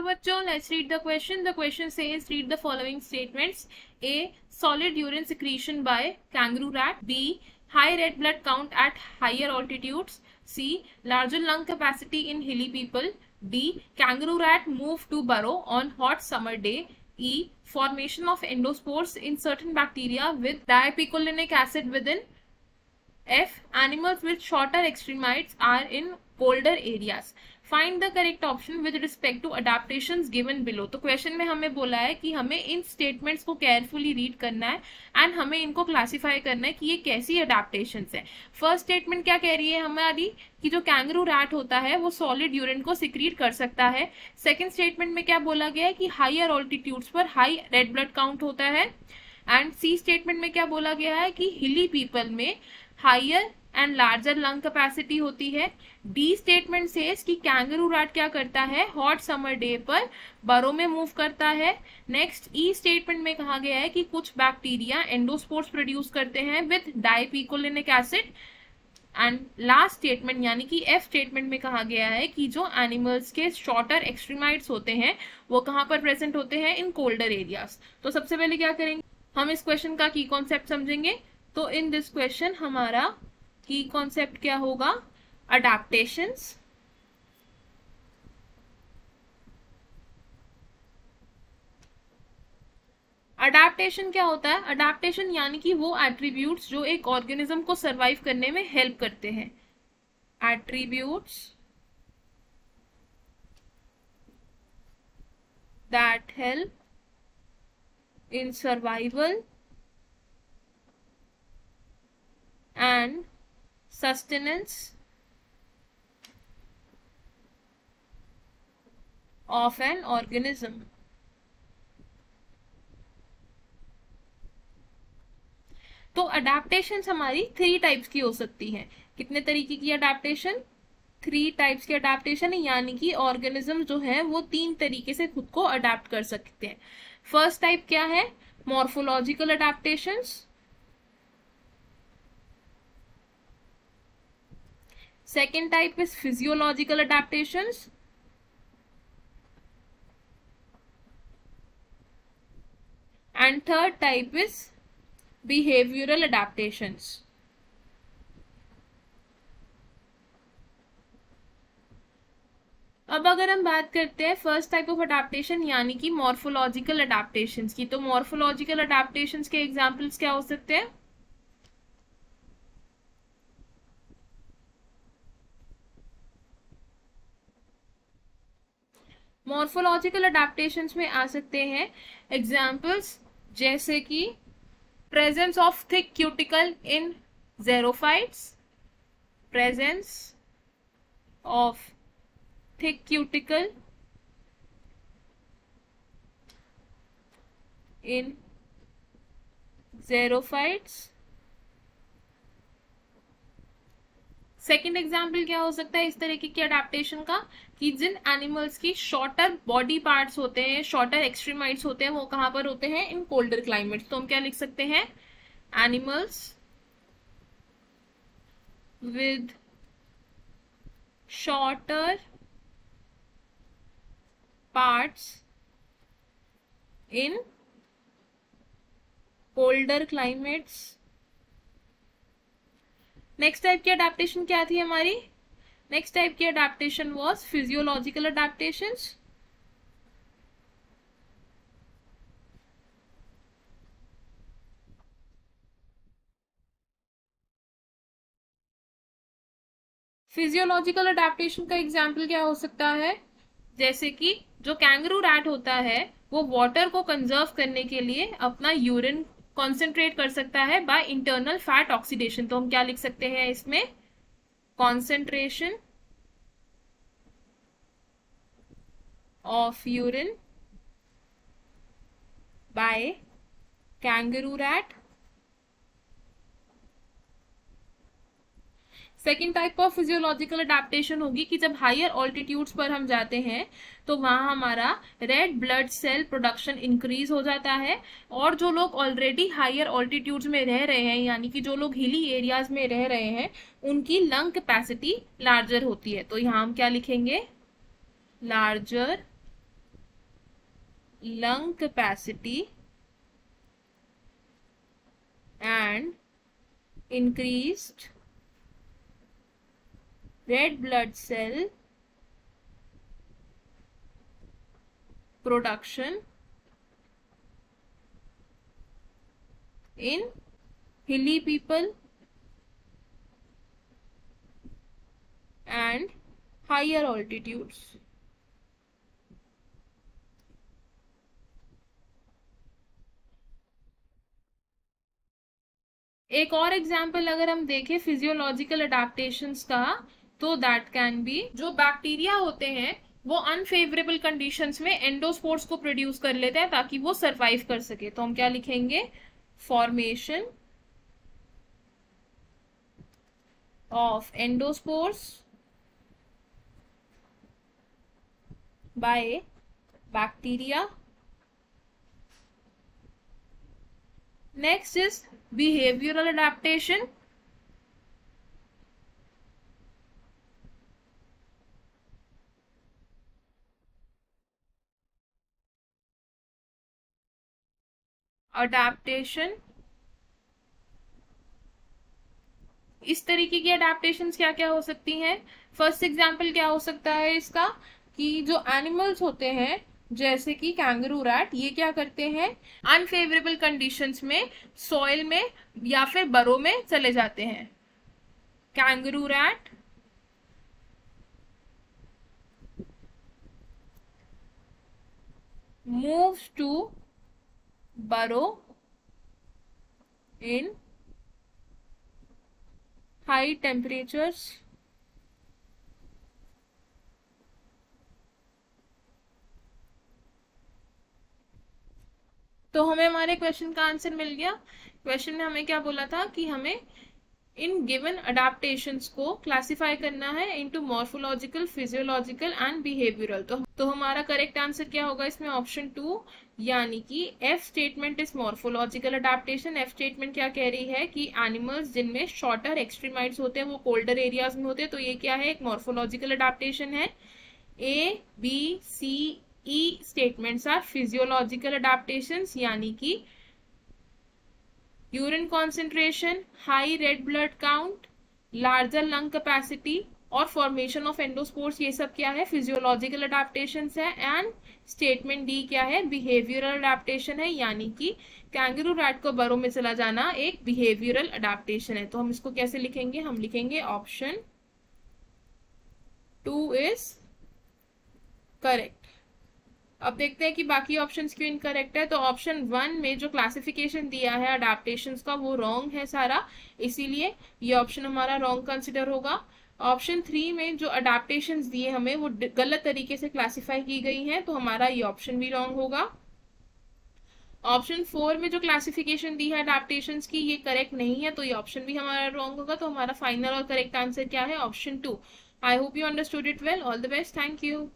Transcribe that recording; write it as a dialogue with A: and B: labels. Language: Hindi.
A: बच्चों, let's read the question. The question says, read the following statements. A. Solid urine secretion by kangaroo rat. B. High red blood count at higher altitudes. C. Larger lung capacity in hilly people. D. Kangaroo rat move to burrow on hot summer day. E. Formation of endospores in certain bacteria with dipicolinic acid within. F. Animals with shorter extremites are in colder areas. Find the correct option with respect to adaptations given below. तो क्वेश्चन में हमें बोला है कि हमें इन स्टेटमेंट्स को केयरफुली रीड करना है एंड हमें इनको क्लासिफाई करना है कि ये कैसी अडेप्टेशंस है. फर्स्ट स्टेटमेंट क्या कह रही है हमारी कि जो कैंगरू रैट होता है वो सॉलिड यूरिन को सिक्रीट कर सकता है. सेकेंड स्टेटमेंट में क्या बोला गया है कि हायर ऑल्टीट्यूड्स पर हाई रेड ब्लड काउंट होता है. एंड सी स्टेटमेंट में क्या बोला गया है कि हिली पीपल में higher and larger lung capacity होती है. डी स्टेटमेंट सेज कि कैंगरू रैट क्या करता है, हॉट समर डे पर बरो में मूव करता है. नेक्स्ट ई स्टेटमेंट में कहा गया है कि कुछ बैक्टीरिया एंडोस्पोर्स प्रोड्यूस करते हैं with dipicolinic acid. And last statement यानी कि एफ स्टेटमेंट में कहा गया है कि जो एनिमल्स के शॉर्टर एक्सट्रीमाइट्स होते हैं वो कहाँ पर प्रेजेंट होते हैं, इन कोल्डर एरियाज. तो सबसे पहले क्या करेंगे, हम इस क्वेश्चन का की कॉन्सेप्ट समझेंगे. तो इन दिस क्वेश्चन हमारा की कॉन्सेप्ट क्या होगा, अडेप्टेशंस. अडेप्टेशन क्या होता है, अडेप्टेशन यानी कि वो एट्रीब्यूट्स जो एक ऑर्गेनिज्म को सरवाइव करने में हेल्प करते हैं. Attributes that help in survival and sustenance of an organism. तो अडेप्टेशंस हमारी 3 टाइप्स की हो सकती हैं. कितने तरीके की अडेप्टेशन, 3 टाइप्स की अडेप्टेशन, यानी कि ऑर्गेनिज्म जो है वो 3 तरीके से खुद को अडेप्ट कर सकते हैं. फर्स्ट टाइप क्या है, morphological adaptations. Second type is physiological adaptations. And third type is behavioral adaptations. अब अगर हम बात करते हैं फर्स्ट टाइप ऑफ अडेप्टेशन यानी कि मॉर्फोलॉजिकल अडेप्टेशंस की, तो मॉर्फोलॉजिकल अडेप्टेशंस के एग्जांपल्स क्या हो सकते हैं. मॉर्फोलॉजिकल अडेप्टेशंस में आ सकते हैं एग्जाम्पल्स जैसे कि presence of thick cuticle in xerophytes, presence of thick cuticle in xerophytes. Second example क्या हो सकता है इस तरीके की अडेप्टेशन का कि जिन एनिमल्स की शॉर्टर बॉडी पार्ट्स होते हैं, शॉर्टर एक्सट्रीमाइट्स होते हैं, वो कहाँ पर होते हैं, इन कोल्डर क्लाइमेट्स. तो हम क्या लिख सकते हैं, animals with shorter parts in colder climates. Next type की अडेप्टेशन क्या थी हमारी, नेक्स्ट टाइप की adaptation was physiological adaptations. Physiological adaptation का एग्जाम्पल क्या हो सकता है, जैसे कि जो कैंगरू रैट होता है वो वाटर को कंजर्व करने के लिए अपना यूरिन कॉन्सेंट्रेट कर सकता है बाय इंटरनल फैट ऑक्सीडेशन. तो हम क्या लिख सकते हैं इसमें, concentration of urine by kangaroo rat. Second type of physiological adaptation होगी कि जब हायर ऑल्टीट्यूड्स पर हम जाते हैं तो वहां हमारा red blood cell production increase हो जाता है, और जो लोग ऑलरेडी हायर ऑल्टीट्यूड्स में रह रहे हैं यानी कि जो लोग हिली एरियाज में रह रहे हैं उनकी लंग कैपेसिटी लार्जर होती है. तो यहाँ हम क्या लिखेंगे, larger lung capacity and increased red blood cell production in hilly people and higher altitudes. एक और एग्जाम्पल अगर हम देखें फिजियोलॉजिकल अडेप्टेशंस का, तो दैट कैन बी, जो बैक्टीरिया होते हैं वो अनफेवरेबल कंडीशंस में एंडोस्पोर्स को प्रोड्यूस कर लेते हैं ताकि वो सरवाइव कर सके। तो हम क्या लिखेंगे, formation of endospores by bacteria. Next is behavioral adaptation. Adaptation, इस तरीके की अडेप्टेशंस क्या क्या हो सकती हैं। फर्स्ट एग्जांपल क्या हो सकता है इसका, कि जो एनिमल्स होते हैं जैसे कि कैंगरू रैट, ये क्या करते हैं, अनफेवरेबल कंडीशंस में सॉइल में या फिर बरो में चले जाते हैं। Kangaroo rat moves to burrow in high temperatures तो हमें हमारे क्वेश्चन का आंसर मिल गया। क्वेश्चन ने हमें क्या बोला था कि हमें इन गिवन अडेप्टेशंस को क्लासिफाई करना है into morphological, physiological and behavioural. तो हमारा करेक्ट आंसर क्या होगा इसमें, ऑप्शन 2, यानी कि F statement is morphological adaptation. F statement क्या कह रही है कि एनिमल्स जिनमें शॉर्टर एक्सट्रीमाइड्स होते हैं वो कोल्डर एरियाज में होते हैं, तो ये क्या है, एक मॉर्फोलॉजिकल अडेप्टेशन है। A B C E statements are physiological adaptations, यानी कि urine concentration, high red blood count, larger lung capacity और फॉर्मेशन ऑफ एंडोस्पोर्स, ये सब क्या है, फिजियोलॉजिकल अडेप्टेशंस है। एंड स्टेटमेंट डी क्या है, बिहेवियरल अडेप्टेशन है, यानी कि कैंगरू रैट को बरो में चला जाना एक बिहेवियरल अडेप्टेशन है। तो हम इसको कैसे लिखेंगे, हम लिखेंगे ऑप्शन 2 इज करेक्ट। अब देखते हैं कि बाकी ऑप्शंस क्यों इनकरेक्ट है। तो ऑप्शन 1 में जो क्लासिफिकेशन दिया है अडेप्टेशंस का वो रॉन्ग है सारा, इसीलिए ये ऑप्शन हमारा रॉन्ग कंसिडर होगा। ऑप्शन 3 में जो अडेप्टेशंस दिए हमें वो गलत तरीके से क्लासिफाई की गई हैं, तो हमारा ये ऑप्शन भी रॉन्ग होगा। ऑप्शन 4 में जो क्लासिफिकेशन दी है अडेप्टेशंस की ये करेक्ट नहीं है, तो ये ऑप्शन भी हमारा रॉन्ग होगा। तो हमारा फाइनल और करेक्ट आंसर क्या है, option 2। I hope you understood it well. All the best, thank you.